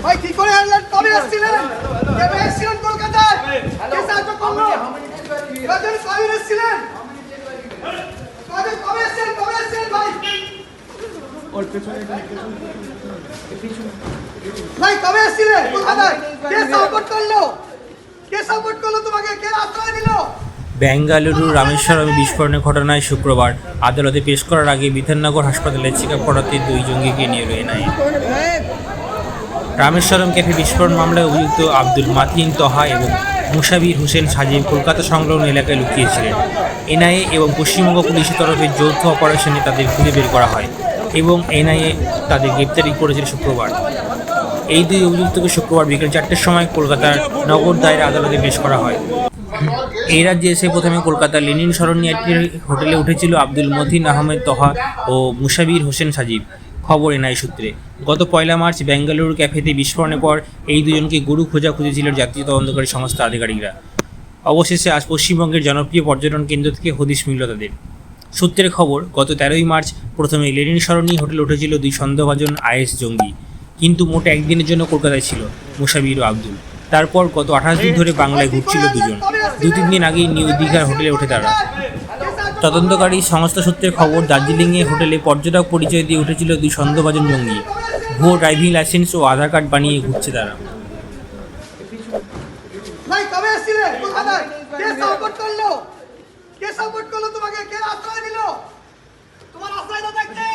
ভাই কি করে আনলেন? কবে এসেছিলেন? কবে এসেছিলেন কলকাতায়? কে সাহায্য করলো? কবে কবে এসেছিলেন? কবে এসেছিলেন? কবে এসেছিলেন ভাই? ওর পেছনে ভাই কবে এসেছিলেন কলকাতায়? কে সাপোর্ট করলো? কে সাপোর্ট করলো তোমাকে? কে আশ্রয় দিল? বেঙ্গালুরু রামেশ্বরমে বিস্ফোরণের ঘটনায় শুক্রবার আদালতে পেশ করার আগে বিধাননগর হাসপাতালে চেক আপ করাতে দুই জঙ্গিকে নিয়ে এনআইএ। রামেশ্বরম ক্যাফে বিস্ফোরণ মামলায় অভিযুক্ত আব্দুল মাতিন তহা এবং মুসাবির হোসেন সাজিব কলকাতা সংলগ্ন এলাকায় লুকিয়েছিলেন। এনআইএ এবং পশ্চিমবঙ্গ পুলিশের তরফে যৌথ অপারেশনে তাদের খুঁজে বের করা হয় এবং এনআইএ তাদের গ্রেপ্তারি করেছিল শুক্রবার। এই দুই অভিযুক্তকে শুক্রবার বিকেল 4টের সময় কলকাতার নগর দায়ের আদালতে পেশ করা হয়। এই রাজ্যে এসে প্রথমে কলকাতার লেনিন সরণি একটি হোটেলে উঠেছিল আব্দুল মতিন আহমেদ তহা ও মুসাবির হোসেন সাজিব। খবর এনআইএ সূত্রে। গত 1 মার্চ বেঙ্গালুরু ক্যাফেতে বিস্ফোরণের পর এই দুজনকে গরু খোঁজা খুঁজেছিল জাতীয় তদন্তকারী সংস্থার আধিকারিকরা। অবশেষে আজ পশ্চিমবঙ্গের জনপ্রিয় পর্যটন কেন্দ্র থেকে হদিশ মিলল তাদের। সূত্রের খবর, গত 13 মার্চ প্রথমে লেনিন সরণি হোটেলে উঠেছিল দুই সন্দেহভাজন আইএস জঙ্গি, কিন্তু মোট একদিনের জন্য কলকাতায় ছিল মুসাবির ও আব্দুল। তারপর গত 28 দিন ধরে বাংলায় ঘুরছিল দুজন। 2-3 দিন আগেই নিউ দীঘার হোটেলে ওঠে তারা। তদন্তকারী সংস্থা সূত্রের খবর, দার্জিলিংয়ে হোটেলে পর্যটক পরিচয় দিয়ে উঠেছিল দুই সন্দেহভাজন জঙ্গি। ভুয়ো ড্রাইভিং লাইসেন্স ও আধার কার্ড বানিয়ে ঘুরছে তারা। ভাই কবে এসেছিলেন কলকাতায়? কে সাপোর্ট করলো? কে সাপোর্ট করলো তোমাকে? কে আশ্রয় দিল? তোমার আশ্রয়দাতা কে?